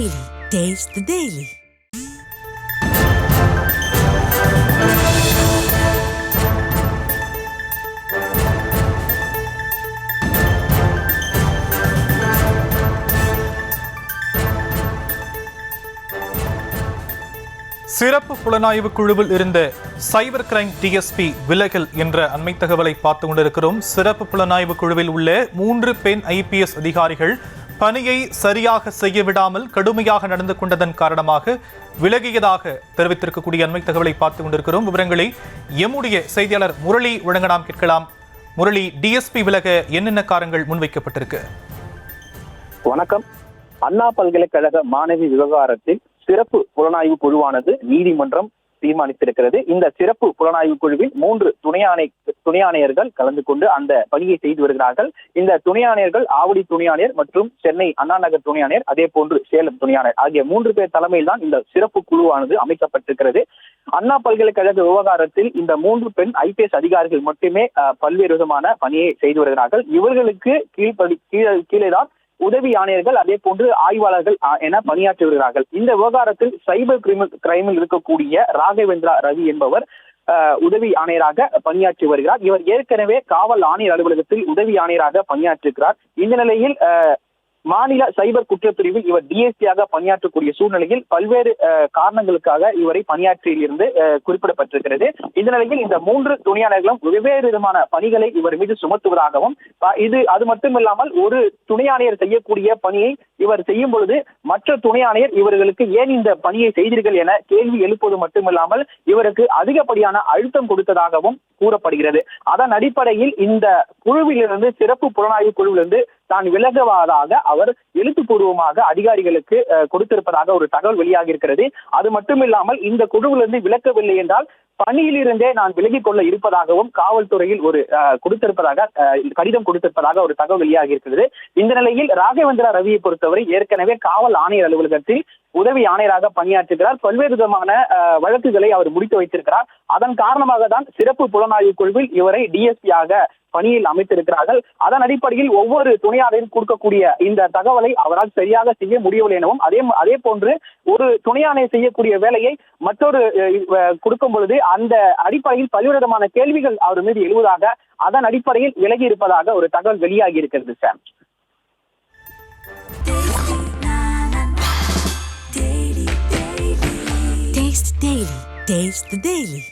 Daily. Taste the Daily. சிறப்பு புலனாய்வு குழுவில் இருந்த சைபர் கிரைம் டிஎஸ்பி விலகல் என்ற அண்மை தகவலை பார்த்து கொண்டிருக்கிறோம். சிறப்பு புலனாய்வு குழுவில் உள்ள 3 பெண் ஐபிஎஸ் அதிகாரிகள் பணியை சரியாக செய்ய விடாமல் கடுமையாக நடந்து கொண்டதன் காரணமாக விலகியதாக தெரிவித்திருக்கக்கூடிய அண்மை தகவலை பார்த்து கொண்டிருக்கிறோம். விவரங்களை எம்முடைய செய்தியாளர் முரளி வழங்க நாம் கேட்கலாம். முரளி, டிஎஸ்பி விலக என்னென்ன காரணங்கள் முன்வைக்கப்பட்டிருக்கு? வணக்கம். அண்ணா பல்கலைக்கழக மாணவி விவகாரத்தில் சிறப்பு புலனாய்வு குழுவானது நீதிமன்றம் தீர்மானித்திருக்கிறது. இந்த சிறப்பு புலனாய்வு குழுவில் 3 துணை ஆணையர்கள் கலந்து கொண்டு அந்த பணியை செய்து வருகிறார்கள். இந்த துணை ஆணையர்கள் ஆவடி துணை ஆணையர் மற்றும் சென்னை அண்ணா நகர் துணை ஆணையர், அதே போன்று சேலம் துணை ஆணையர் ஆகிய 3 பேர் தலைமையில் தான் இந்த சிறப்பு குழுவானது அமைக்கப்பட்டிருக்கிறது. அண்ணா பல்கலைக்கழக விவகாரத்தில் இந்த 3 பெண் ஐபிஎஸ் அதிகாரிகள் மட்டுமே பல்வேறு விதமான பணியை செய்து வருகிறார்கள். இவர்களுக்கு கீழேதான் உதவி ஆணையர்கள், அதே போன்று ஆய்வாளர்கள் என பணியாற்றி வருகிறார்கள். இந்த விவகாரத்தில் சைபர் கிரைமில் இருக்கக்கூடிய ராகவேந்திரா ரவி என்பவர் உதவி ஆணையராக பணியாற்றி வருகிறார். இவர் ஏற்கனவே காவல் ஆணையர் அலுவலகத்தில் உதவி ஆணையராக பணியாற்றிருக்கிறார். இந்த நிலையில் மாநில சைபர் குற்றப்பிரிவில் இவர் டிஎஸ்பியாக பணியாற்றக்கூடிய சூழ்நிலையில் பல்வேறு காரணங்களுக்காக இவரை பணியாற்றியிலிருந்து குறிப்பிடப்பட்டிருக்கிறது. இந்த நிலையில் இந்த 3 துணையாளர்களும் வெவ்வேறு விதமான பணிகளை இவர் மீது சுமத்துவதாகவும், அது மட்டுமில்லாமல் ஒரு துணை ஆணையர் செய்யக்கூடிய பணியை இவர் செய்யும் பொழுது மற்ற துணை ஆணையர் இவர்களுக்கு ஏன் இந்த பணியை செய்தீர்கள் என கேள்வி எழுப்புவது மட்டுமில்லாமல் இவருக்கு அதிகப்படியான அழுத்தம் கொடுத்ததாகவும் கூறப்படுகிறது. அதன் அடிப்படையில் இந்த குழுவிலிருந்து, சிறப்பு புலனாய்வு குழுவிலிருந்து தான் விலகுவதாக அவர் எழுத்துப்பூர்வமாக அதிகாரிகளுக்கு கொடுத்திருப்பதாக ஒரு தகவல் வெளியாகி இருக்கிறது. அது மட்டுமில்லாமல் இந்த குழுவிலிருந்து விலக்கவில்லை என்றால் பணியிலிருந்தே நான் விலகிக் கொள்ள இருப்பதாகவும் காவல்துறையில் ஒரு கடிதம் கொடுத்திருப்பதாக ஒரு தகவல் வெளியாகி இருக்கிறது. இந்த நிலையில் ராகவேந்திரா ரவியை பொறுத்தவரை ஏற்கனவே காவல் ஆணையர் அலுவலகத்தில் உதவி ஆணையராக பணியாற்றுகிறார். பல்வேறு விதமான வழக்குகளை அவர் முடித்து வைத்திருக்கிறார். அதன் காரணமாக தான் சிறப்பு புலனாய்வு குழுவில் இவரை டிஎஸ்பியாக பணியில் அமைத்திருக்கிறார்கள். அதன் அடிப்படையில் ஒவ்வொரு துணையாளரும் கொடுக்கக்கூடிய இந்த தகவலை அவரால் சரியாக செய்ய முடியவில்லை எனவும், அதே போன்று ஒரு துணையாணையர் செய்யக்கூடிய வேலையை மற்றொரு கொடுக்கும் பொழுது அந்த அடிப்படையில் பல்வேறு விதமான கேள்விகள் அவர் மீது எழுவதாக, அதன் அடிப்படையில் விலகி இருப்பதாக ஒரு தகவல் வெளியாகி இருக்கிறது. Sir, Taste the Daily.